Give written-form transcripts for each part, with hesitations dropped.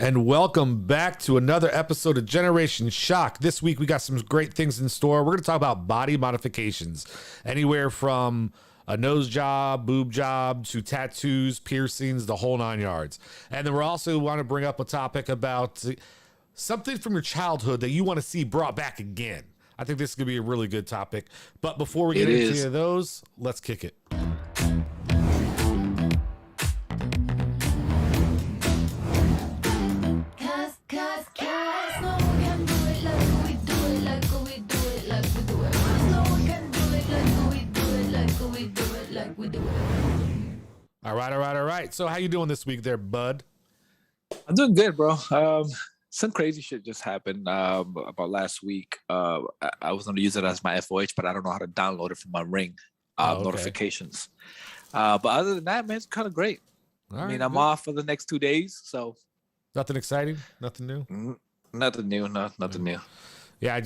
And welcome back to another episode of Generation Shock. This week we got some great things in store. We're going to talk about body modifications, anywhere from a nose job, boob job, to tattoos, piercings, the whole 9 yards. And then we're also want to bring up a topic about something from your childhood that you want to see brought back again. I think this is going to be a really good topic. But before we get into any of those, let's kick it. All right. So how you doing this week there, bud? I'm doing good, bro. Some crazy shit just happened about last week. I was going to use it as my FOH, but I don't know how to download it from my Ring notifications. But other than that, man, it's kind of great. I'm off for the next 2 days, so nothing exciting, nothing new. Nothing new. Yeah,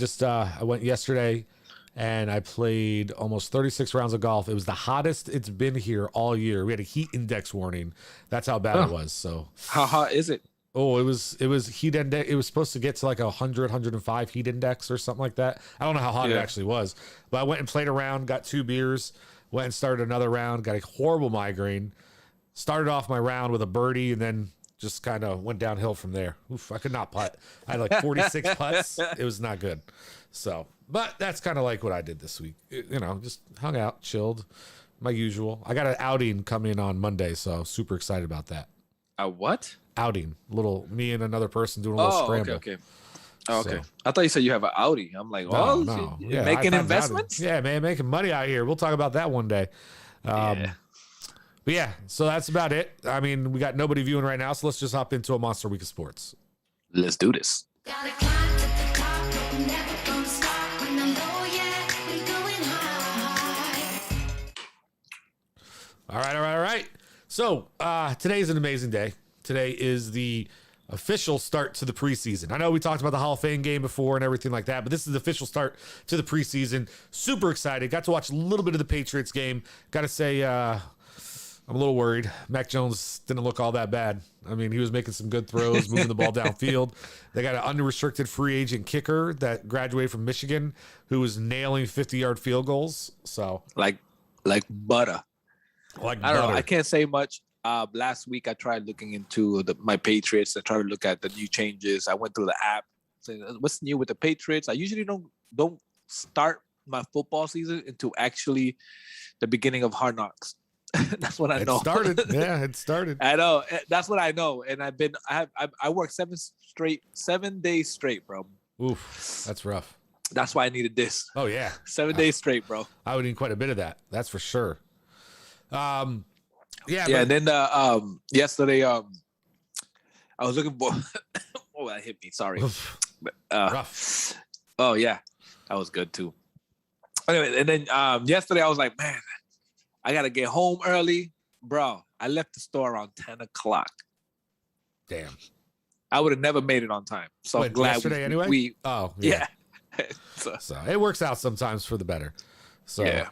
I went yesterday. And I played almost 36 rounds of golf. It was the hottest it's been here all year. We had a heat index warning. That's how bad it was. So how hot is it? Oh, it was heat index. It was supposed to get to like 100, 105 heat index or something like that. I don't know how hot it actually was, but I went and played a round, got 2 beers, went and started another round, got a horrible migraine, started off my round with a birdie, and then just kind of went downhill from there. Oof, I could not putt. I had like 46 putts. It was not good. So, but that's kind of like what I did this week. Just hung out, chilled, my usual. I got an outing coming on Monday, so super excited about that. A what? Outing. Me and another person doing a little scramble. Okay. Oh, okay. So, I thought you said you have an Audi. I'm like, no. Yeah, making investments? Yeah, man, making money out here. We'll talk about that one day. But yeah, so that's about it. I mean, we got nobody viewing right now, so let's just hop into a Monster Week of Sports. Let's do this. All right. So today's an amazing day. Today is the official start to the preseason. I know we talked about the Hall of Fame game before and everything like that, but this is the official start to the preseason. Super excited. Got to watch a little bit of the Patriots game. Got to say, I'm a little worried. Mac Jones didn't look all that bad. I mean, he was making some good throws, moving the ball downfield. They got an unrestricted free agent kicker that graduated from Michigan who was nailing 50-yard field goals. So like butter. I don't know. I can't say much. Last week, I tried looking into my Patriots. I tried to look at the new changes. I went through the app. Saying, what's new with the Patriots? I usually don't start my football season until actually the beginning of Hard Knocks. That's what I know. It started. I know. That's what I know. And I worked 7 days straight, bro. Oof, that's rough. That's why I needed this. Oh yeah, 7 days straight, bro. I would need quite a bit of that. That's for sure. And then yesterday I was looking for oh, that hit me, sorry. Rough. Oh yeah, that was good too. Anyway, and then yesterday I was like, man, I gotta get home early, bro. I left the store around 10 o'clock. Damn, I would have never made it on time. So I'm glad anyway. Yeah. So it works out sometimes for the better. So yeah.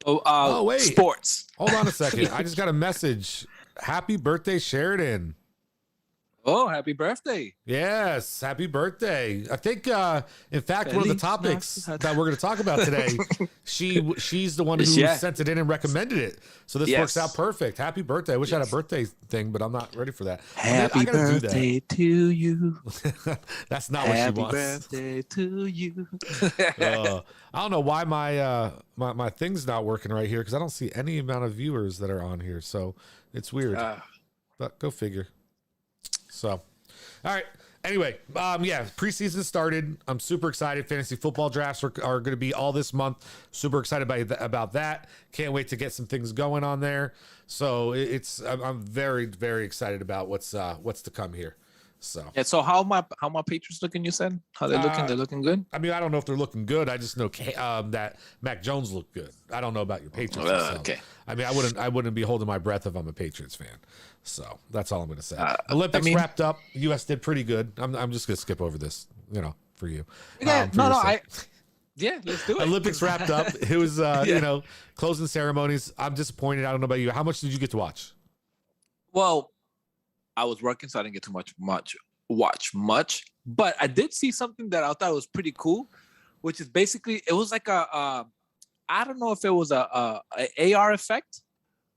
Wait. Sports. Hold on a second. I just got a message. Happy birthday, Sheridan. Oh, happy birthday. Yes, happy birthday. I think, in fact, one of the topics that we're going to talk about today, she's the one who sent it in and recommended it. So this works out perfect. Happy birthday. I wish I had a birthday thing, but I'm not ready for that. Happy birthday to you. That's not what she wants. Happy birthday to you. I don't know why my thing's not working right here because I don't see any amount of viewers that are on here. So it's weird. But go figure. So, all right. Anyway, preseason started. I'm super excited. Fantasy football drafts are going to be all this month. Super excited about that. Can't wait to get some things going on there. So I'm very, very excited about what's to come here. So yeah. So how my Patriots looking? You said how they looking? They're looking good. I mean, I don't know if they're looking good. I just know that Mac Jones looked good. I don't know about your Patriots. Okay. I mean, I wouldn't be holding my breath if I'm a Patriots fan. So that's all I'm going to say. Olympics wrapped up. U.S. did pretty good. I'm just going to skip over this, for you. Yeah. Yeah, let's do it. Olympics wrapped up. It was, closing ceremonies. I'm disappointed. I don't know about you. How much did you get to watch? Well, I was working, so I didn't get too watch much. But I did see something that I thought was pretty cool, which is basically it was like I don't know if it was a AR effect,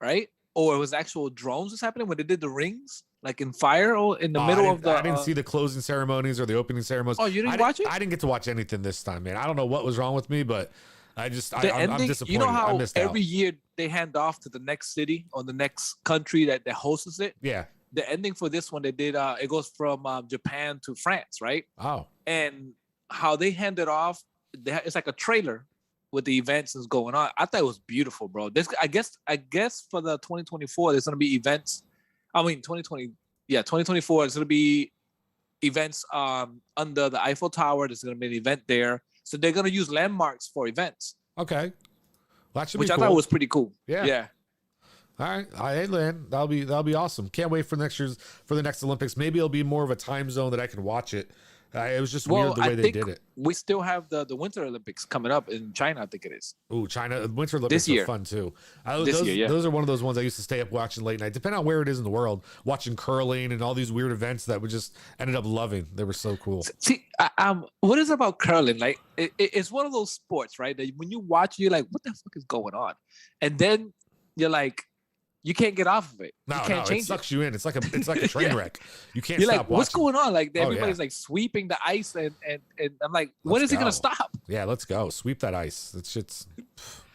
right? Or it was actual drones that's happening when they did the rings, like in fire or in the middle of the. I didn't see the closing ceremonies or the opening ceremonies. Oh, you didn't watch it? I didn't get to watch anything this time, man. I don't know what was wrong with me, but I'm disappointed. You know how every year they hand off to the next city or the next country that hosts it? Yeah. The ending for this one, they did, it goes from Japan to France, right? Oh. And how they hand it off, it's like a trailer with the events that's going on. I thought it was beautiful, bro. I guess for the 2024, there's going to be events. 2020, 2024, there's going to be events under the Eiffel Tower. There's going to be an event there. So they're going to use landmarks for events. Okay. Well, that should which be I cool. thought was pretty cool. Yeah. All right. Hey, Lynn, that'll be awesome. Can't wait for the next Olympics. Maybe it'll be more of a time zone that I can watch it. It was just weird the way they did it. We still have the Winter Olympics coming up in China, I think it is. Ooh, China. Winter Olympics are fun too. Those are one of those ones I used to stay up watching late night, depending on where it is in the world, watching curling and all these weird events that we just ended up loving. They were so cool. See, what is it about curling? Like, it's one of those sports, right? That when you watch, you're like, what the fuck is going on? And then you're like, you can't get off of it. No, you can't change it sucks you in. It's like a train wreck. You can't You're stop like, watching. what's going on? Like everybody's like sweeping the ice and I'm like, when is it gonna stop? Yeah, let's go. Sweep that ice. That shit's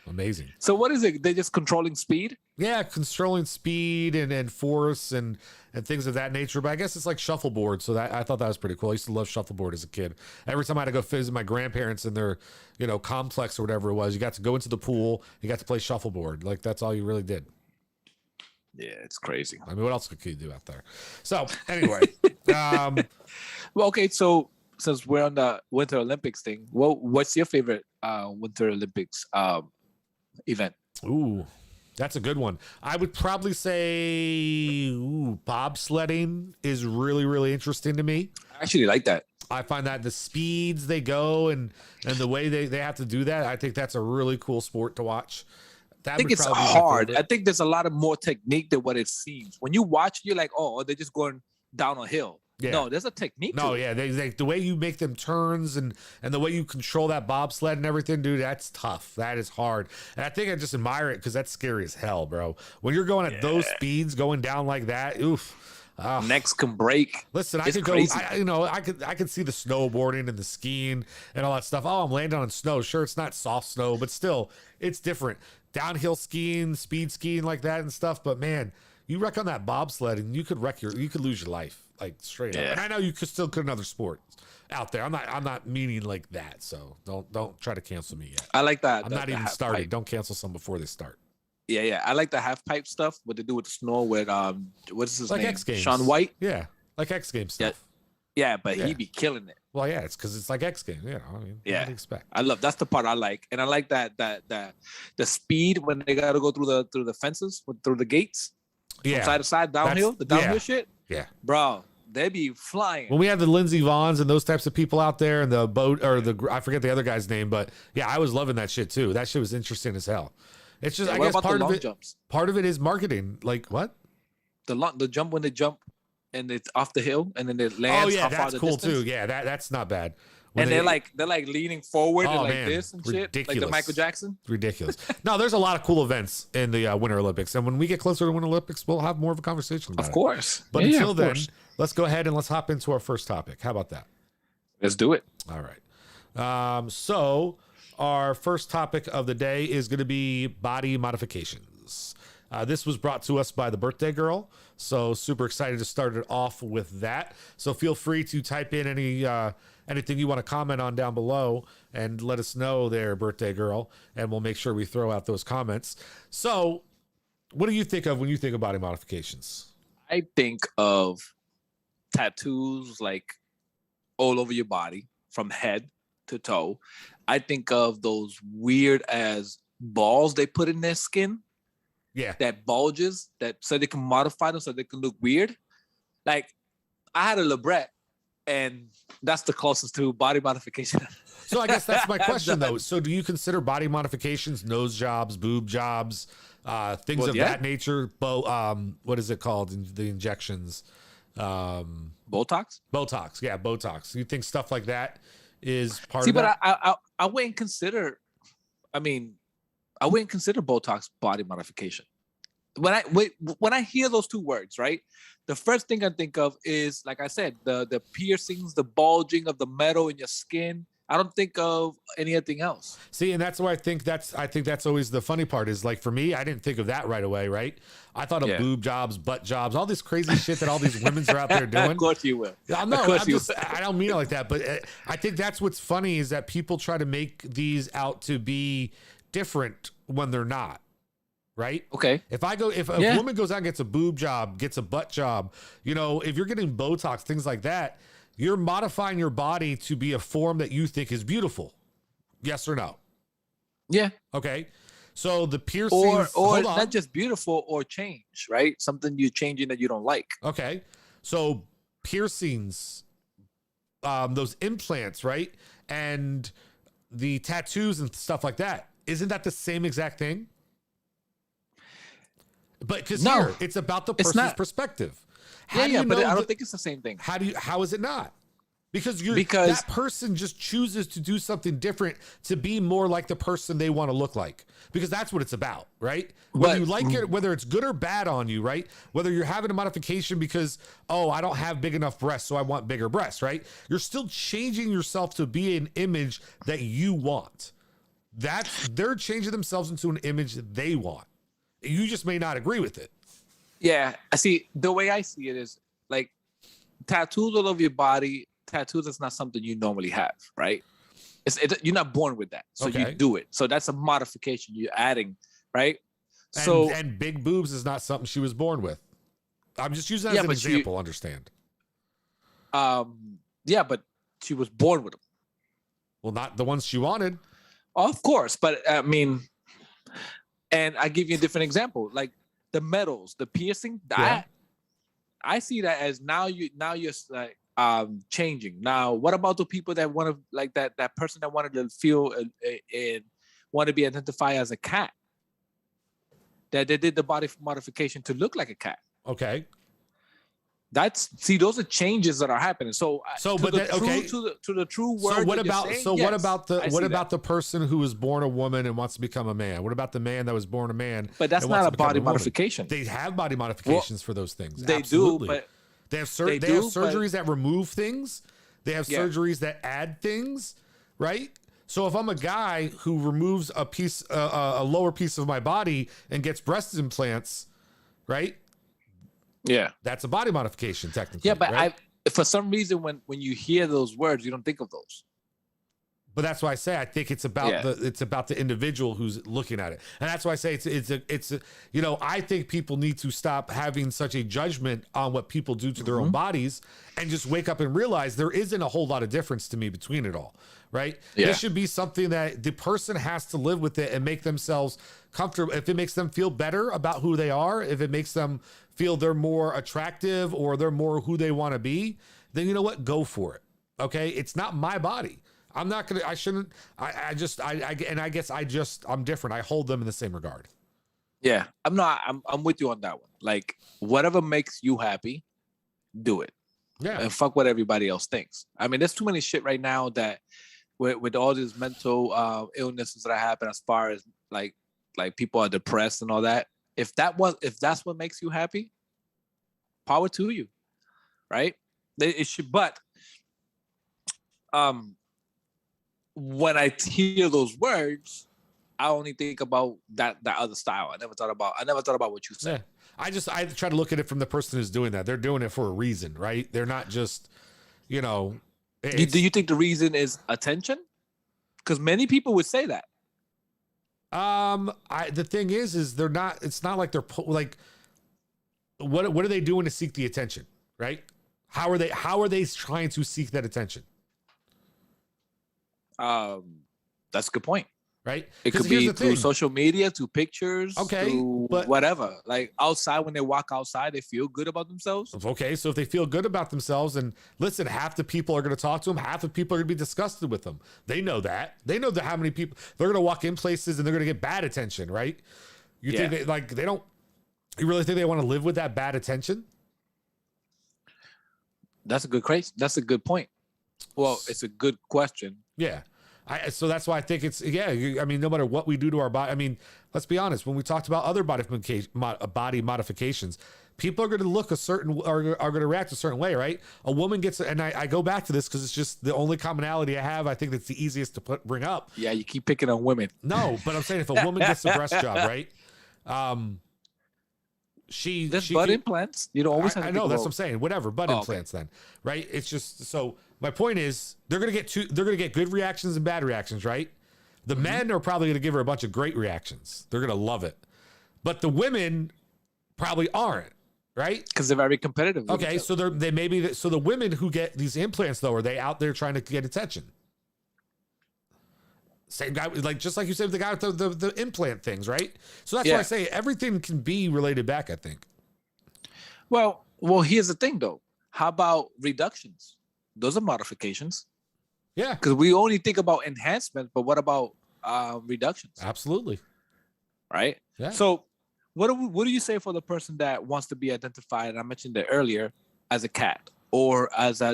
amazing. So what is it? They're just controlling speed? Yeah, controlling speed and force and things of that nature. But I guess it's like shuffleboard. So that I thought that was pretty cool. I used to love shuffleboard as a kid. Every time I had to go visit my grandparents in their, complex or whatever it was, you got to go into the pool, you got to play shuffleboard. Like that's all you really did. Yeah, it's crazy. I mean, what else could you do out there? So anyway, well, okay. So since we're on the Winter Olympics thing, what's your favorite Winter Olympics event? Ooh, that's a good one. I would probably say bobsledding is really, really interesting to me. I actually like that. I find that the speeds they go and the way they have to do that, I think that's a really cool sport to watch. I think it's hard. I think there's a lot of more technique than what it seems. When you watch, you're like, oh, they're just going down a hill. Yeah. No, there's a technique. No, yeah, the way you make them turns and the way you control that bobsled and everything, dude, that's tough. That is hard. And I think I just admire it because that's scary as hell, bro. When you're going at those speeds, going down like that, oof. Necks can break. Listen, I could crazy. I could see the snowboarding and the skiing and all that stuff. Oh, I'm landing on snow. Sure, it's not soft snow, but still, it's different. Downhill skiing, speed skiing like that and stuff. But man, you wreck on that bobsled and you could lose your life, like straight up. And I know you could another sport out there. I'm not meaning like that. So don't try to cancel me yet. I like that. I'm not even started. Pipe. Don't cancel some before they start. Yeah. I like the half pipe stuff. What they do with the snow with what's his name? X Games. Shaun White. Yeah, like X Games stuff. Yeah, but he be killing it. Well, yeah, it's because it's like X Games. I mean, what do you expect? That's the part I like, and I like that the speed when they gotta go through the fences, through the gates, from side to side, downhill, the downhill shit. Yeah, bro, they be flying. When we had the Lindsey Vonns and those types of people out there, and the boat or I forget the other guy's name, but yeah, I was loving that shit too. That shit was interesting as hell. It's just I guess part of it is marketing. Like what? The jump when they jump. And it's off the hill, and then it lands. Oh yeah, that's cool too. Yeah, that's not bad. And they're like leaning forward and like this and shit, like the Michael Jackson. Ridiculous. No, there's a lot of cool events in the Winter Olympics, and when we get closer to Winter Olympics, we'll have more of a conversation about it. Of course. But until then, let's go ahead and let's hop into our first topic. How about that? Let's do it. All right. So our first topic of the day is going to be body modifications. This was brought to us by the birthday girl. So super excited to start it off with that. So feel free to type in anything you want to comment on down below and let us know there, birthday girl, and we'll make sure we throw out those comments. So what do you think of when you think of body modifications? I think of tattoos like all over your body from head to toe. I think of those weird as balls they put in their skin. Yeah, that bulges so they can modify them so they can look weird. Like I had a labret, and that's the closest to body modification. So I guess that's my question though. So do you consider body modifications nose jobs, boob jobs, things of that nature? What is it called? The injections. Botox. Yeah, Botox. You think stuff like that is part See, of that? but I wouldn't consider. I mean, I wouldn't consider Botox body modification. When I hear those two words, right, the first thing I think of is, like I said, the piercings, the bulging of the metal in your skin. I don't think of anything else. See, and that's why I think that's always the funny part is, like, for me, I didn't think of that right away, right? I thought of boob jobs, butt jobs, all this crazy shit that all these women's are out there doing. Of course you will. I don't mean it like that, but I think that's what's funny is that people try to make these out to be different when they're not. Right? Okay. If a woman goes out and gets a boob job, gets a butt job, you know, if you're getting Botox, things like that, you're modifying your body to be a form that you think is beautiful. Yes or no? Yeah. Okay. So the piercings, or not just beautiful, or change, right? Something you're changing that you don't like. Okay. So piercings, those implants, right? And the tattoos and stuff like that. Isn't that the same exact thing? But because here, it's about the person's perspective. But I don't think it's the same thing. How is it not? Because that person just chooses to do something different to be more like the person they want to look like. Because that's what it's about, right? Whether you like it, whether it's good or bad on you, right? Whether you're having a modification because, I don't have big enough breasts, so I want bigger breasts, right? You're still changing yourself to be an image that you want. They're changing themselves into an image that they want. You just may not agree with it. Yeah, I see. The way I see it is like tattoos all over your body. Tattoos is not something you normally have, right? You're not born with that, so you do it. So that's a modification you're adding, right? And big boobs is not something she was born with. I'm just using that as an example. Understand? Yeah, but she was born with them. Well, not the ones she wanted. Of course, but I mean. And I give you a different example, like the metals, the piercing. I see that as now you're like changing. Now, what about the people that want to, like that person that wanted to feel and want to be identified as a cat? That they did the body modification to look like a cat. Okay. Those are changes that are happening. To the true word. So what about the person who was born a woman and wants to become a man? What about the man that was born a man? But that's not a body modification. They have body modifications for those things. They Absolutely. do, but they have surgeries that remove things. They have surgeries that add things, right? So if I'm a guy who removes a lower piece of my body and gets breast implants, right? Yeah, that's a body modification technically. Yeah, but right? For some reason, when you hear those words, you don't think of those. But that's why I say I think it's about the individual who's looking at it, and that's why I say it's I think people need to stop having such a judgment on what people do to their own bodies and just wake up and realize there isn't a whole lot of difference to me between it all. Right? Yeah. This should be something that the person has to live with it and make themselves comfortable. If it makes them feel better about who they are, if it makes them feel they're more attractive or they're more who they want to be, then you know what? Go for it. Okay? It's not my body. I'm different. I hold them in the same regard. Yeah. I'm with you on that one. Like, whatever makes you happy, do it. Yeah. And fuck what everybody else thinks. I mean, there's too many shit right now that with all these mental illnesses that happen, as far as like people are depressed and all that. If that's what makes you happy, power to you, right? It should. But when I hear those words, I only think about that other style. I never thought about what you said. Yeah. I try to look at it from the person who's doing that. They're doing it for a reason, right? They're not just, Do you think the reason is attention? Because many people would say that. The thing is they're not. It's not like they're like. What are they doing to seek the attention? Right? How are they trying to seek that attention? That's a good point. Right? It could be through social media, to pictures, but whatever. Like outside, when they walk outside, they feel good about themselves. Okay, so if they feel good about themselves, and listen, half the people are going to talk to them, half the people are going to be disgusted with them. They know that. They know how many people they're going to walk in places and they're going to get bad attention, right? You think they don't? You really think they want to live with that bad attention? That's a good question. That's a good point. Well, it's a good question. Yeah. So that's why I think it's, I mean, no matter what we do to our body, I mean, let's be honest, when we talked about other body modifications, people are going to look a certain, are going to react a certain way, right? A woman gets, and I go back to this because it's just the only commonality I have. I think that's the easiest to bring up. Yeah, you keep picking on women. No, but I'm saying if a woman gets the breast job, right? There's butt implants. You don't always have to. I know, that's what I'm saying. Whatever, butt implants then, right? It's just, so my point is they're going to get good reactions and bad reactions, right? The men are probably going to give her a bunch of great reactions. They're going to love it. But the women probably aren't, right? Because they're very competitive. Okay, so they may be, so the women who get these implants though, are they out there trying to get attention? Same guy, like just like you said, the guy with the implant things, right? So that's why I say everything can be related back, I think. Well, here's the thing though. How about reductions? Those are modifications. Yeah. Because we only think about enhancement, but what about reductions? Absolutely. Right? Yeah. So what do you say for the person that wants to be identified, and I mentioned it earlier, as a cat? Or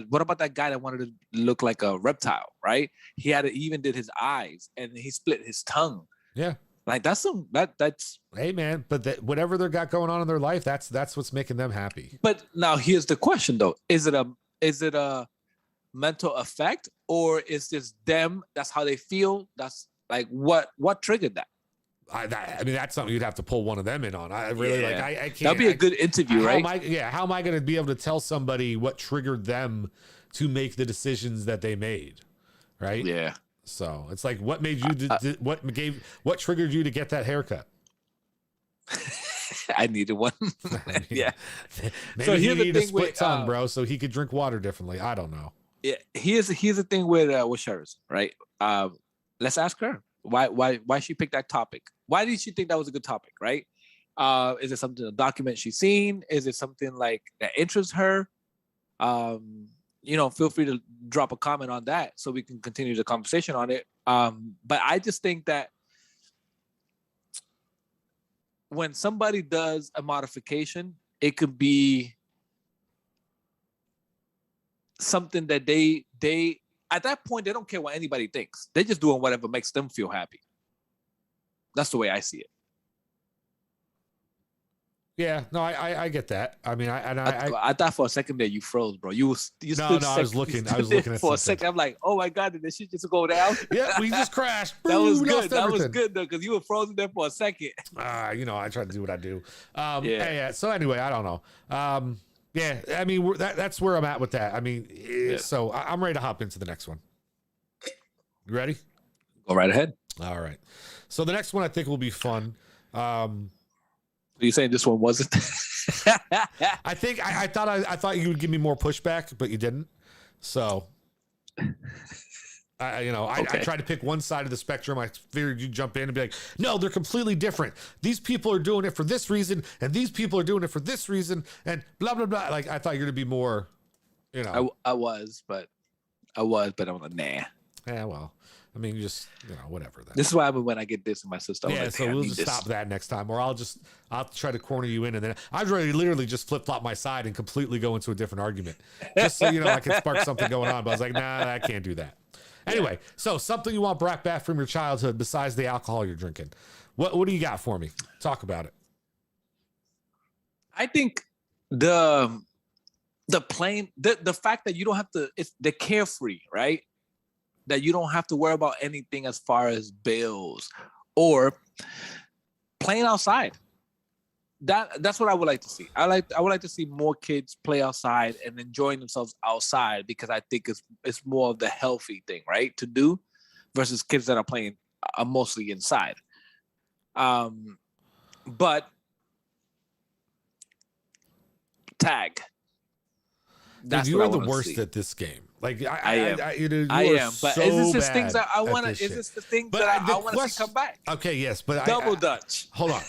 what about that guy that wanted to look like a reptile, right? He even did his eyes and he split his tongue. Yeah. Like that's hey man, but whatever they got going on in their life, that's what's making them happy. But now here's the question though. Is it a mental effect, or is this them? That's how they feel. That's like what triggered that? I mean, that's something you'd have to pull one of them in on. I really I can't. That'd be a good interview, right? How am I going to be able to tell somebody what triggered them to make the decisions that they made? Right. Yeah. So it's like, what made you, what triggered you to get that haircut? I needed one. Yeah. Maybe so he needed a split tongue, bro, so he could drink water differently. I don't know. Yeah. Here's the thing with Sheriff, right? Let's ask her why she picked that topic. Why did she think that was a good topic, right? Is it something, a document she's seen? Is it something like that interests her? Feel free to drop a comment on that so we can continue the conversation on it. But I just think that when somebody does a modification, it could be something that they at that point, they don't care what anybody thinks. They're just doing whatever makes them feel happy. That's the way I see it. Yeah, no, I get that. I mean, I thought for a second there you froze, bro. You no, I was looking at for something. A second. I'm like, oh my god, did this shit just go down? Yeah, we just crashed. That was good. That was good though, because you were frozen there for a second. I try to do what I do. Yeah. So anyway, I don't know. Yeah, I mean, that's where I'm at with that. I mean, so I'm ready to hop into the next one. You ready? Go right ahead. All right. So the next one I think will be fun. Are you saying this one wasn't? I think I thought you would give me more pushback, but you didn't. So, I tried to pick one side of the spectrum. I figured you'd jump in and be like, no, they're completely different. These people are doing it for this reason, and these people are doing it for this reason, and blah blah blah. Like I thought you're gonna be more, I was, but I'm like, nah. Yeah, well. I mean, just, whatever. Then. This is what happens when I get this in my system. Yeah, so we'll just stop that next time. Or I'll try to corner you in. And then I'd literally just flip-flop my side and completely go into a different argument. Just so, I can spark something going on. But I was like, nah, I can't do that. Anyway, so something you want brought back from your childhood besides the alcohol you're drinking. What do you got for me? Talk about it. I think the fact that you don't have to, they're carefree, right? That you don't have to worry about anything as far as bills or playing outside. That's what I would like to see. I would like to see more kids play outside and enjoying themselves outside, because I think it's more of the healthy thing, right, to do, versus kids that are playing mostly inside. But tag. Dude, you are the worst at this game. Like I am. But so is this the things that I want to? Is this the things that I want to see come back? Okay, yes, but double Dutch. Hold on.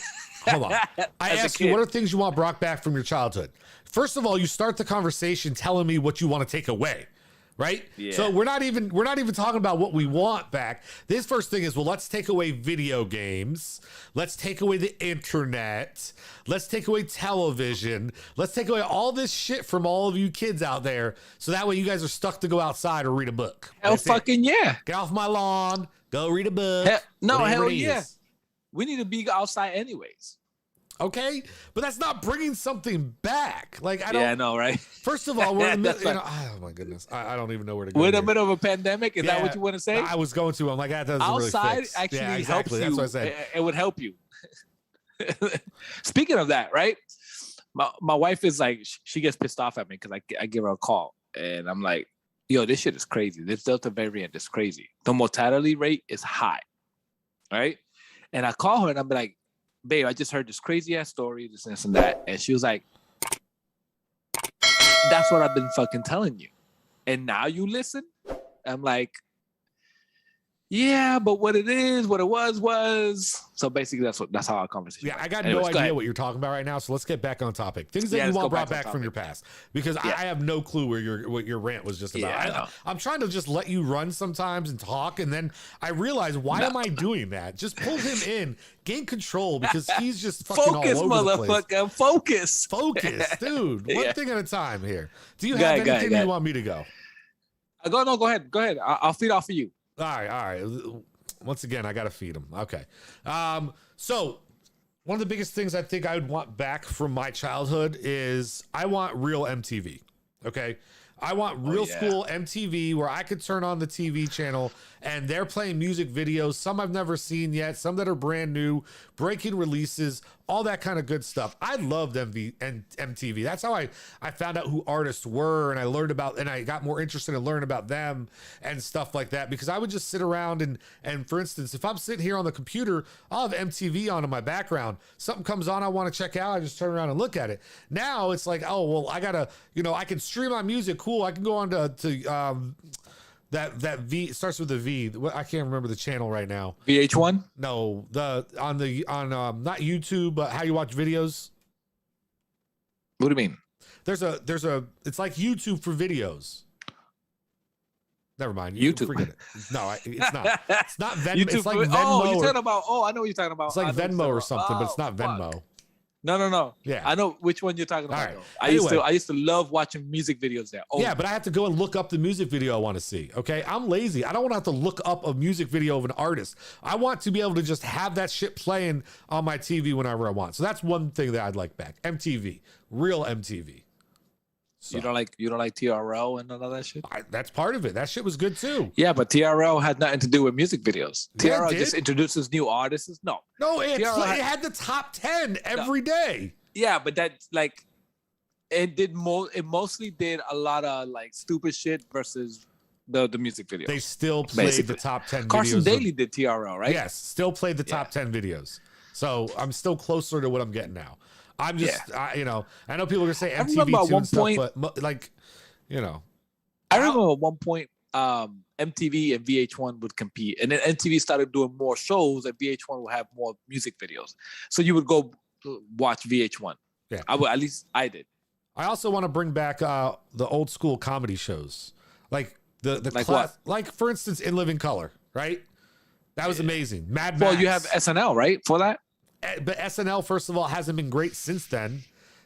I asked you, what are things you want brought back from your childhood? First of all, you start the conversation telling me what you want to take away. right? Yeah. So we're not even talking about what we want back. This first thing is, well, let's take away video games. Let's take away the internet. Let's take away television. Let's take away all this shit from all of you kids out there. So that way you guys are stuck to go outside or read a book. Hell fucking yeah. Get off my lawn. Go read a book. Hell yeah. We need to be outside anyways. Okay, but that's not bringing something back. Like I don't. Yeah, I know, right? First of all, we're in the middle. Oh my goodness, I don't even know where to go. We're in the middle of a pandemic. Is that what you want to say? I was going to. I'm like, that doesn't outside really fix. actually helps you. That's what I said. It would help you. Speaking of that, right? My wife is like, she gets pissed off at me because I give her a call and I'm like, yo, this shit is crazy. This Delta variant is crazy. The mortality rate is high, right? And I call her and I'm like, babe, I just heard this crazy ass story, this and that. And she was like, that's what I've been fucking telling you. And now you listen? I'm like, yeah, but what it was. So basically that's how our conversation went. I got no idea what you're talking about right now. So let's get back on topic. Things that you want brought back from your past. Because I have no clue what your rant was just about. Yeah, I'm trying to just let you run sometimes and talk. And then I realize, why am I doing that? Just pull him in, gain control, because he's just fucking focus, all over the place. Focus, dude. One thing at a time here. Do you have anything you want me to go? Go ahead. I'll feed off of you. All right. Once again, I got to feed him. Okay. So one of the biggest things I think I would want back from my childhood is I want real MTV. Okay. I want real school MTV where I could turn on the TV channel and they're playing music videos. Some I've never seen yet, some that are brand new, breaking releases, all that kind of good stuff. I loved MTV. That's how I found out who artists were, and I learned about, and I got more interested in learning about them and stuff like that, because I would just sit around and for instance, if I'm sitting here on the computer, I'll have MTV on in my background. Something comes on I want to check out, I just turn around and look at it. Now it's like, oh, well, I gotta, I can stream my music. Cool. I can go on to that V, it starts with a V. I can't remember the channel right now. VH1? No, on not YouTube, but how you watch videos. What do you mean? There's a it's like YouTube for videos. Never mind. YouTube. Forget it. No, it's not. It's not Venmo. YouTube, it's like Venmo. Oh, you're talking about. Oh, I know what you're talking about. It's like Venmo or something, but it's not Venmo. Fuck. No. Yeah, I know which one you're talking about. Right. I used to love watching music videos there. Yeah, but I have to go and look up the music video I want to see. Okay, I'm lazy. I don't want to have to look up a music video of an artist. I want to be able to just have that shit playing on my TV whenever I want. So that's one thing that I'd like back. MTV, real MTV. So. You don't like TRL and all that shit? That's part of it. That shit was good too. Yeah, but TRL had nothing to do with music videos. TRL just introduces new artists. No, it had the top 10 every day. Yeah, but that's like it mostly did a lot of like stupid shit versus the music videos. They still played the top 10 Carson videos. Daly did TRL, right? Yes, still played the top 10 videos. So I'm still closer to what I'm getting now. I'm just, I know people are going to say MTV too and stuff, but like, I remember at one point, MTV and VH1 would compete, and then MTV started doing more shows, and VH1 would have more music videos. So you would go watch VH1. Yeah, at least I did. I also want to bring back the old school comedy shows, like the like class, like for instance, In Living Color, right? That was amazing. Mad Max. Well, you have SNL, right, for that? But SNL, first of all, hasn't been great since then.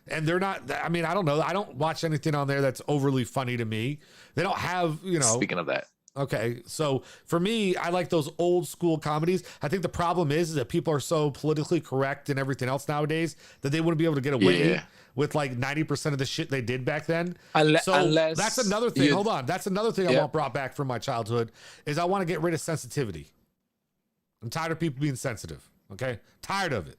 And they're not, I mean, I don't know. I don't watch anything on there that's overly funny to me. They don't have, Speaking of that. Okay. So for me, I like those old school comedies. I think the problem is that people are so politically correct and everything else nowadays that they wouldn't be able to get away with like 90% of the shit they did back then. Unless that's another thing. Hold on. That's another thing I want brought back from my childhood is I want to get rid of sensitivity. I'm tired of people being sensitive. Okay. Tired of it.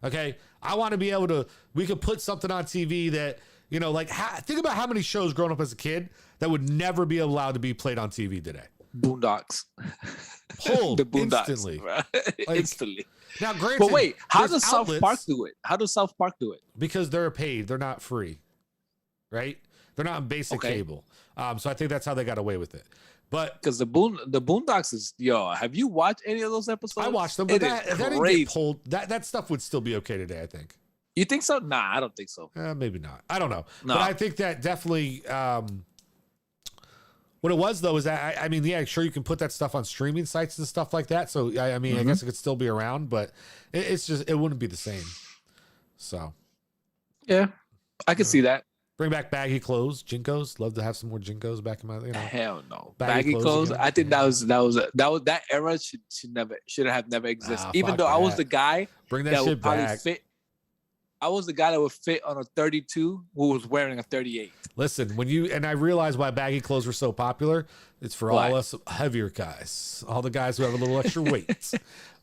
Okay. I want to be able to, we could put something on TV that, think about how many shows growing up as a kid that would never be allowed to be played on TV today. Boondocks. Pulled the Boondocks. Instantly. Instantly. Now, granted, but wait, how does South Park do it? How does South Park do it? Because they're paid. They're not free. Right? They're not on basic cable. So I think that's how they got away with it. But because the Boondocks is have you watched any of those episodes? I watched them, but that didn't get pulled. That stuff would still be okay today, I think. You think so? Nah, I don't think so. Maybe not. I don't know. No. But I think that definitely What it was though is that I mean, yeah, sure you can put that stuff on streaming sites and stuff like that. So I mean, I guess it could still be around, but it's just it wouldn't be the same. So yeah, I could see that. Bring back baggy clothes, Jinkos. Love to have some more Jinkos back in my. Hell no, baggy clothes. Again. I think that era should have never existed. Even though I was the guy bring that shit back. I was the guy that would fit on a 32 who was wearing a 38. Listen, I realize why baggy clothes were so popular. It's for all us heavier guys, all the guys who have a little extra weight.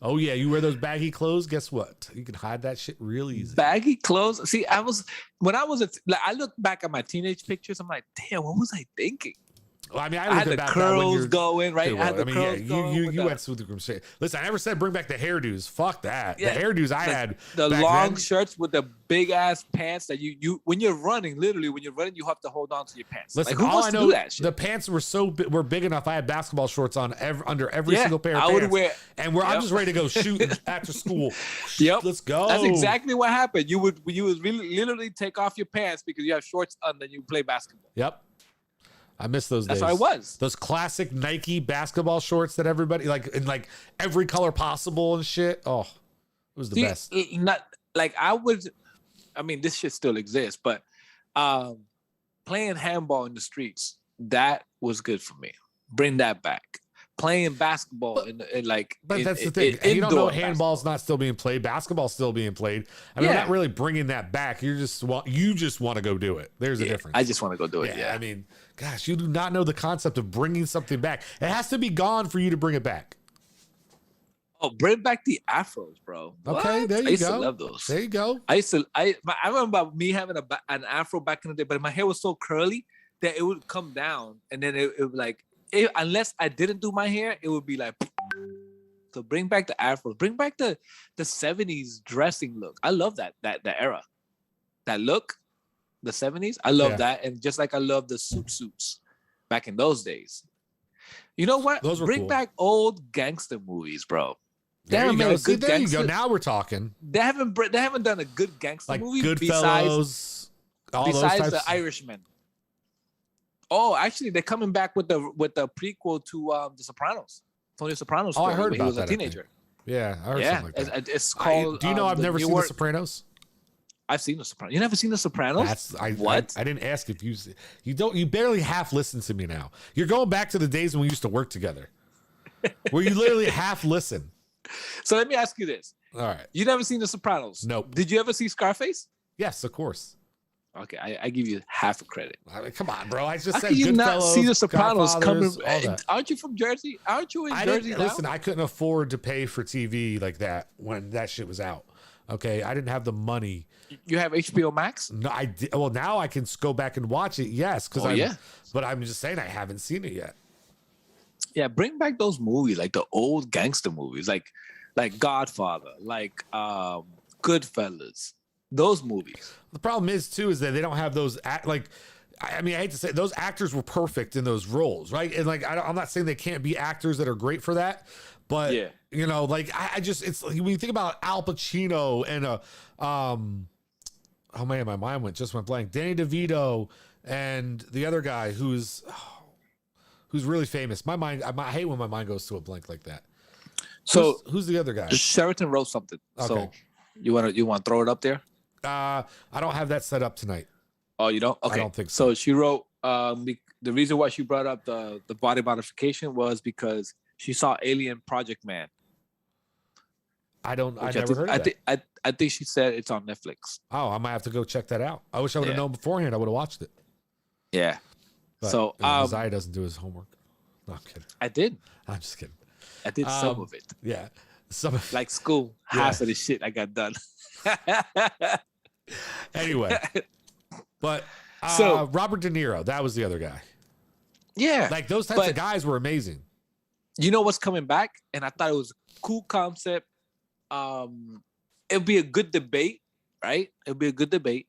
Oh yeah, you wear those baggy clothes. Guess what? You can hide that shit real easy. Baggy clothes. See, I look back at my teenage pictures. I'm like, damn, what was I thinking? Well, I mean, I had the curls going, right? I had the curls going. You went through the crusade. Listen, I never said bring back the hairdos. Fuck that. Yeah. The hairdos I had. The long shirts with the big ass pants that you when you're running, literally when you're running, you have to hold on to your pants. Listen, who wants to do that shit? The pants were big enough. I had basketball shorts on under every single pair of pants. I would wear, and I'm just ready to go shoot after school. Yep, let's go. That's exactly what happened. You would really literally take off your pants because you have shorts on, then you play basketball. Yep. I miss those days. That's how I was. Those classic Nike basketball shorts that everybody in every color possible and shit. Oh, it was the best. Not like I mean, this shit still exists, but playing handball in the streets, that was good for me. Bring that back. Playing basketball but that's the thing. You don't know handball's not still being played. Basketball's still being played. I mean, we're not really bringing that back. You just want to go do it. There's a difference. I just want to go do it. Yeah. I mean, gosh, you do not know the concept of bringing something back. It has to be gone for you to bring it back. Oh, bring back the afros, bro. Okay, what? there you go. I used to love those. There you go. I remember me having an afro back in the day, but my hair was so curly that it would come down, and then it would unless I didn't do my hair, it would be like. So bring back the afros. Bring back the 70s dressing look. I love that era, that look, the 70s. I love that, and just like I love the suits back in those days. You know what? Those were bring cool. back old gangster movies, bro. There you go. See, there you go. Now we're talking. They haven't done a good gangster movie Goodfellas, besides the Irishman. Oh, actually, they're coming back with the prequel to The Sopranos. Tony Soprano's story. I heard about that. He was a teenager. Yeah, I heard something like that. It's called. Do you know I've never seen The Sopranos? I've seen The Sopranos. You never seen The Sopranos? What? I didn't ask if you don't. You barely half listen to me now. You're going back to the days when we used to work together, where you literally half listen. So let me ask you this. All right. You never seen The Sopranos? Nope. Did you ever see Scarface? Yes, of course. Okay, I give you half a credit. I mean, come on, bro. I just How said can you Goodfellas, not see The Sopranos coming? That. Aren't you from Jersey? Aren't you in Jersey now? Listen, I couldn't afford to pay for TV like that when that shit was out. Okay, I didn't have the money. You have HBO Max? No, I did. Well, now I can go back and watch it. Yes, but I'm just saying I haven't seen it yet. Yeah, bring back those movies, like the old gangster movies, like Godfather, like Goodfellas. Those movies. The problem is too is that they don't have those I hate to say it, those actors were perfect in those roles, right? And I'm not saying they can't be actors that are great for that, but you know, it's like when you think about Al Pacino and oh man, my mind went blank. Danny DeVito and the other guy who's really famous. I hate when my mind goes to a blank like that. So who's the other guy? Sheraton wrote something. Okay. So you want to throw it up there? I don't have that set up tonight. Oh, you don't? Okay. I don't think so. So she wrote, the reason why she brought up the body modification was because she saw Alien Project Man. I never heard of that. I think she said it's on Netflix. Oh, I might have to go check that out. I wish I would have known beforehand. I would have watched it. Yeah. But so Zaya doesn't do his homework. No, I'm kidding. I did. I'm just kidding. I did some of it. Yeah. Some of like school. Half of the shit I got done. Anyway, but so Robert De Niro, that was the other guy. Yeah, like those types of guys were amazing. You know what's coming back, and I thought it was a cool concept. It'd be a good debate, right? It'd be a good debate.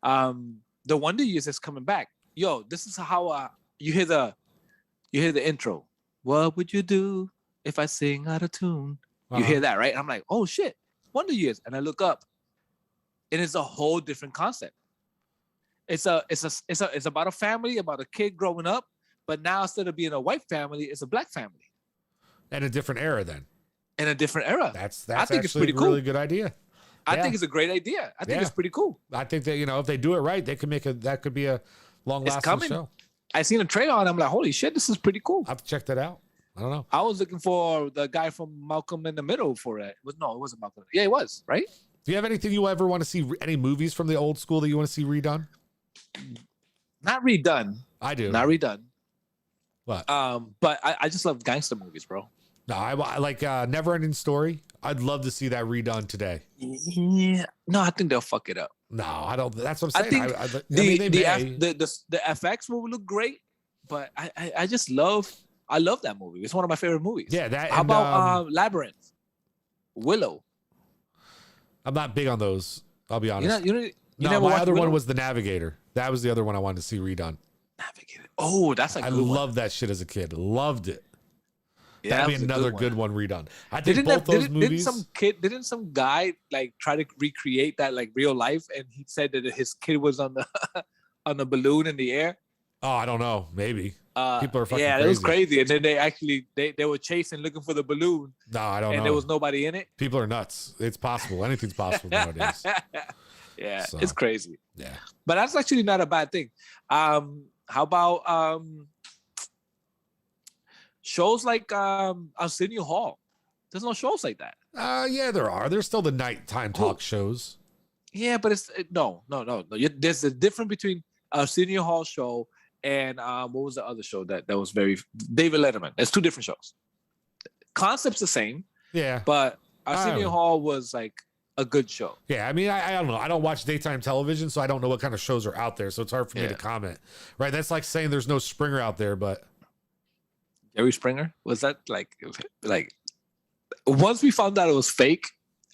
The Wonder Years is coming back. Yo, this is how you hear the intro. What would you do if I sing out of tune? You hear that, right? And I'm like, oh shit, Wonder Years, and I look up. And it's a whole different concept. It's about a family, about a kid growing up, But now instead of being a white family, it's a black family. And a different era then. In a different era. That's I think it's pretty cool. Really good idea. I think it's a great idea. I think it's pretty cool. I think that, if they do it right, they could that could be a long-lasting show. I seen a trailer on it. I'm like, holy shit, this is pretty cool. I have to check that out. I don't know. I was looking for the guy from Malcolm in the Middle for it. It wasn't Malcolm. Yeah, it was, right? Do you have anything you ever want to see, any movies from the old school that you want to see redone? Not redone. I do. Not redone. What? But I just love gangster movies, bro. No, I like Never Ending Story. I'd love to see that redone today. Yeah. No, I think they'll fuck it up. No, I don't. That's what I'm saying. I think the FX will look great, but I just love that movie. It's one of my favorite movies. Yeah, that. How about Labyrinth? Willow. I'm not big on those. I'll be honest. You no, my other one was The Navigator. That was the other one I wanted to see redone. Navigator. Oh, that's a good one. I loved that shit as a kid. Loved it. Yeah, that'd be another good one redone. I think movies. Didn't some guy like try to recreate that like real life, and he said that his kid was on the on the balloon in the air? Oh, I don't know. Maybe people are fucking. Yeah, crazy. It was crazy. And then they were chasing, looking for the balloon. No, I don't know. And there was nobody in it. People are nuts. It's possible. Anything's possible nowadays. Yeah, so, it's crazy. Yeah, but that's actually not a bad thing. How about shows like Arsenio Hall? There's no shows like that. Yeah, there are. There's still the nighttime talk shows. Yeah, but no. There's a difference between Arsenio Hall show and what was the other show that was very David Letterman? It's two different shows. Concept's the same. Yeah, but Arsenio Hall was like a good show. Yeah, I mean, I don't know. I don't watch daytime television, so I don't know what kind of shows are out there. So it's hard for me to comment. Right? That's like saying there's no Springer out there, but Jerry Springer, was that like once we found out it was fake,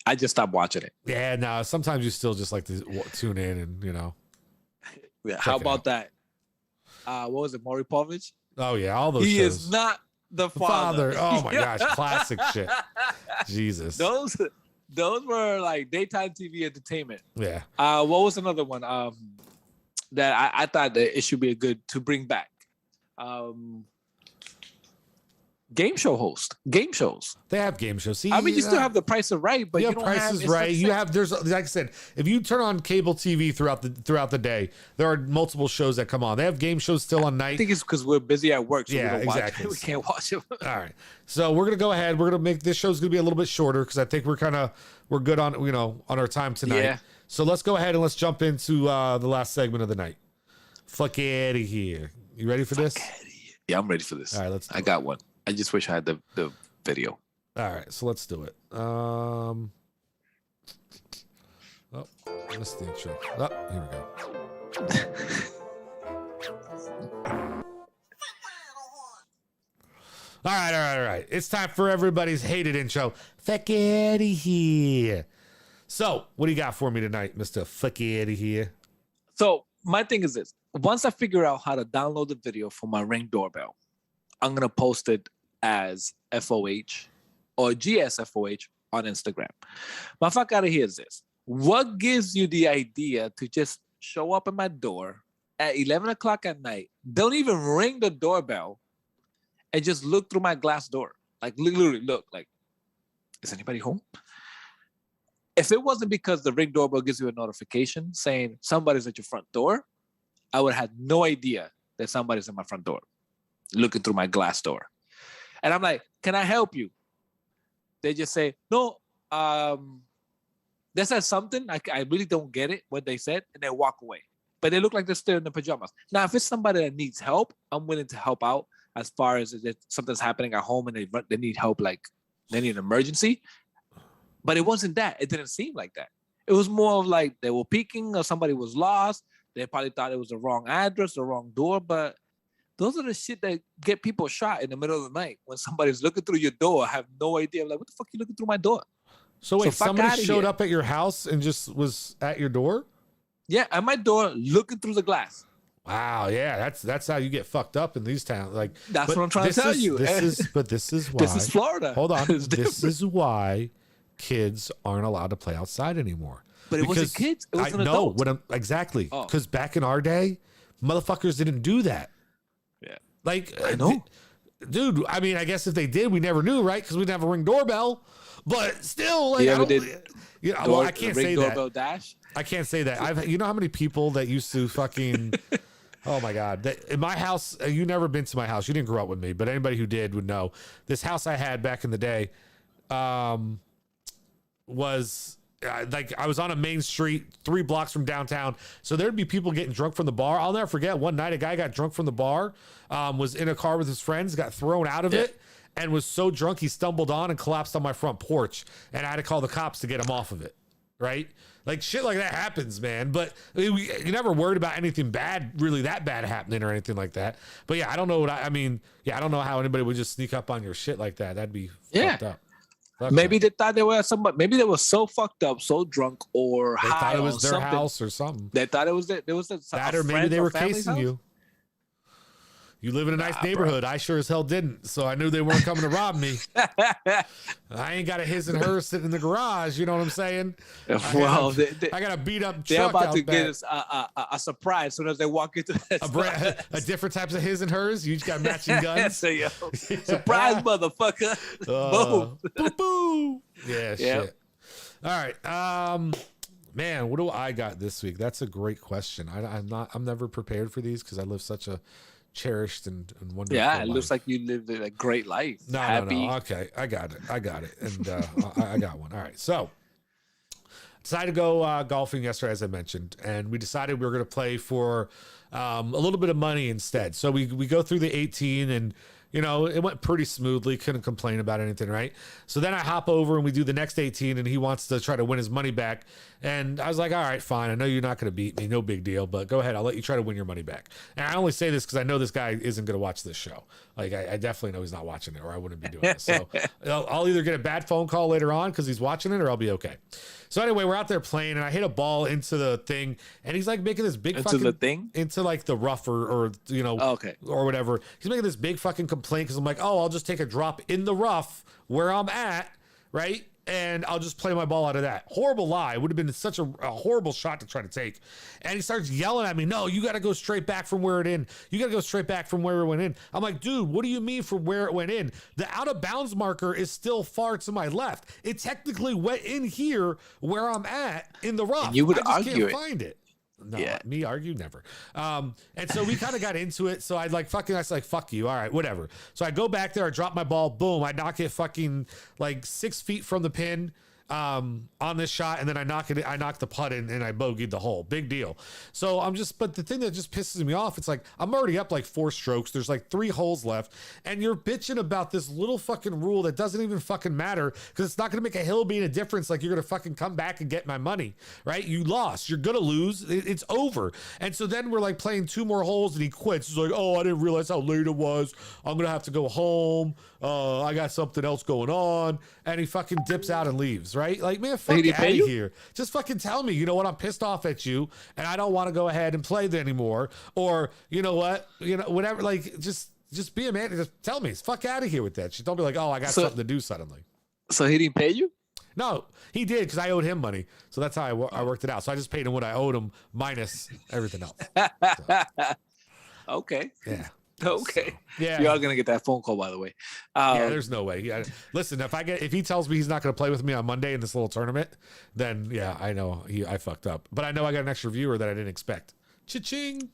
I just stopped watching it. Yeah, no. Sometimes you still just like to tune in and Yeah, how about that? What was it, Maury Povich? Oh yeah, all those. He shows. Is not the father. Oh my gosh, classic shit. Jesus. Those were like daytime TV entertainment. Yeah. What was another one? That I thought that it should be a good to bring back. Game shows. They have game shows. See, I mean, you still have The Price is Right, but you don't Price is Right. You have there's like I said, if you turn on cable TV throughout the day, there are multiple shows that come on. They have game shows still on night. I think it's because we're busy at work, so yeah, we don't exactly. watch it. We can't watch it. All right, so we're gonna go ahead. We're gonna make this show's gonna be a little bit shorter because I think we're good on on our time tonight. Yeah. So let's go ahead and let's jump into the last segment of the night. Fuck out of here. You ready for this? Yeah, I'm ready for this. All right, I got one. I just wish I had the video. All right, so let's do it. Oh, missed the intro. Oh, here we go. All right. It's time for everybody's hated intro. Fuck outta here. So, what do you got for me tonight, Mr. Fuck outta here? So, my thing is this. Once I figure out how to download the video for my Ring doorbell, I'm going to post it as FOH or GSFOH on Instagram. My fuck out of here is this. What gives you the idea to just show up at my door at 11 o'clock at night, don't even ring the doorbell, and just look through my glass door? Like, literally look, like, is anybody home? If it wasn't because the Ring doorbell gives you a notification saying somebody's at your front door, I would have had no idea that somebody's at my front door looking through my glass door. And I'm like, can I help you? They just say, no, they said something. I really don't get it, what they said, and they walk away. But they look like they're still in their pajamas. Now, if it's somebody that needs help, I'm willing to help out as far as if something's happening at home and they need help, like they need an emergency. But it wasn't that. It didn't seem like that. It was more of like they were peeking or somebody was lost. They probably thought it was the wrong address, the wrong door, but those are the shit that get people shot in the middle of the night when somebody's looking through your door. I have no idea. I'm like, what the fuck are you looking through my door? So wait, somebody showed up at your house and just was at your door? Yeah, at my door, looking through the glass. Wow, yeah, that's how you get fucked up in these towns. Like that's what I'm trying to tell you. This is why. This is Florida. Hold on. This is why kids aren't allowed to play outside anymore. But it wasn't kids. It was an adult. Exactly. Because back in our day, motherfuckers didn't do that. Yeah. Like, I know. Dude, I mean, I guess if they did, we never knew, right? Because we didn't have a Ring doorbell. But still, like, I can't say that. Doorbell dash? I can't say that. You know how many people that used to fucking... Oh my God. In my house, you never been to my house. You didn't grow up with me, but anybody who did would know. This house I had back in the day was like I was on a main street 3 blocks from downtown. So there'd be people getting drunk from the bar. I'll never forget one night a guy got drunk from the bar, was in a car with his friends, got thrown out of it, and was so drunk he stumbled on and collapsed on my front porch. And I had to call the cops to get him off of it. Right? Like shit like that happens, man. But you never worried about anything bad, really that bad happening or anything like that. But yeah, I don't know I mean, I don't know how anybody would just sneak up on your shit like that. That'd be fucked up. Maybe they thought they were maybe they were so fucked up, so drunk or they high. Thought it was their something. House or something. They thought it was that or maybe they were casing you. You live in a nice neighborhood. Bro. I sure as hell didn't. So I knew they weren't coming to rob me. I ain't got a his and hers sitting in the garage. You know what I'm saying? Well, I got a beat up truck. They're about to back. get us a surprise as soon as they walk into that a different types of his and hers. You just got matching guns. Surprise, motherfucker. Boom. Boo boo. Yeah, shit. All right. Man, what do I got this week? That's a great question. I'm never prepared for these because I live such a cherished and wonderful life. Looks like you lived a great life. No. Okay, I got it, and I got one. All right, so decided to go golfing yesterday, as I mentioned, and we decided we were going to play for a little bit of money instead. So we go through the 18 and. You know, it went pretty smoothly. Couldn't complain about anything, right? So then I hop over and we do the next 18 and he wants to try to win his money back. And I was like, all right, fine. I know you're not going to beat me. No big deal, but go ahead. I'll let you try to win your money back. And I only say this because I know this guy isn't going to watch this show. Like, I definitely know he's not watching it or I wouldn't be doing it. So I'll either get a bad phone call later on because he's watching it or I'll be okay. So anyway, we're out there playing and I hit a ball into the thing and he's like making this big into like the rough or you know, or whatever. He's making this big fucking complaint because I'm like, oh, I'll just take a drop in the rough where I'm at, right? And I'll just play my ball out of that. Horrible lie. It would have been such a horrible shot to try to take. And he starts yelling at me, no, you got to go straight back from where it in. You got to go straight back from where it went in. I'm like, dude, what do you mean from where it went in? The out of bounds marker is still far to my left. It technically went in here where I'm at in the rough. And you would argue can't find it. No, me argue never. And so we kind of got into it. So I was like, fuck you. All right, whatever. So I go back there, I drop my ball, boom, I knock it fucking like 6 feet from the pin. On this shot, and then I knock the putt in and I bogeyed the hole. Big deal. So but the thing that just pisses me off, it's like I'm already up like 4 strokes. There's like 3 holes left, and you're bitching about this little fucking rule that doesn't even fucking matter because it's not gonna make a hill being a difference. Like you're gonna fucking come back and get my money, right? You lost. You're gonna lose. It's over. And so then we're like playing 2 more holes, and he quits. He's like, oh, I didn't realize how late it was. I'm gonna have to go home. I got something else going on, and he fucking dips out and leaves. Right? Like, man, fuck out of here. Just fucking tell me, you know what? I'm pissed off at you and I don't want to go ahead and play anymore. Or, you know what? You know, whatever. Like, just be a man. Just tell me. Fuck out of here with that shit. Don't be like, oh, I got something to do suddenly. So he didn't pay you? No, he did because I owed him money. So that's how I worked it out. So I just paid him what I owed him minus everything else. So. Okay. Yeah. Okay. So, yeah. You are gonna get that phone call, by the way. Yeah, there's no way. Yeah. Listen, if he tells me he's not gonna play with me on Monday in this little tournament, then yeah, I know I fucked up. But I know I got an extra viewer that I didn't expect. Cha-ching.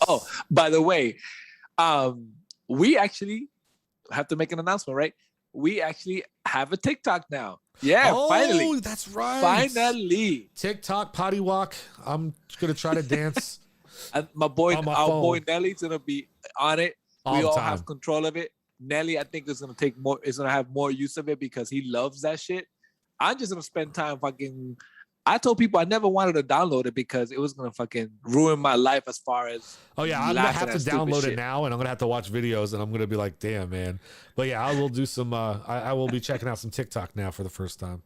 Oh, by the way, we actually have to make an announcement, right? We actually have a TikTok now. Yeah, finally. Oh, that's right. Finally. TikTok potty walk. I'm gonna try to dance. And our boy Nelly's gonna be on it. We all have control of it. Nelly, I think, is gonna have more use of it because he loves that shit. I'm just gonna spend time fucking. I told people I never wanted to download it because it was gonna fucking ruin my life as far as. Oh yeah, I'm gonna have to download it now, and I'm gonna have to watch videos, and I'm gonna be like, damn, man. But yeah, I will do some. I will be checking out some TikTok now for the first time.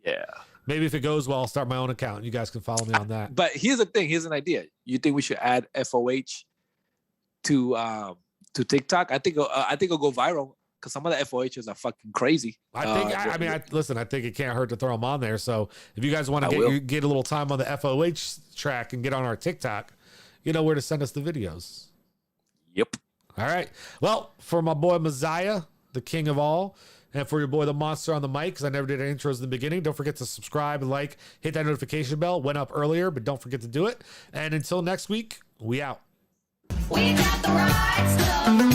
Yeah. Maybe if it goes well, I'll start my own account. You guys can follow me on that. But here's the thing. Here's an idea. You think we should add FOH to TikTok? I think it'll go viral because some of the FOHs are fucking crazy. I think. Listen. I think it can't hurt to throw them on there. So if you guys want to get a little time on the FOH track and get on our TikTok, you know where to send us the videos. Yep. All right. Well, for my boy Messiah, the king of all, and for your boy the monster on the mic, because I never did any intros in the beginning, don't forget to subscribe, like, hit that notification bell. Went up earlier, but don't forget to do it. And until next week, we out. We got the right stuff.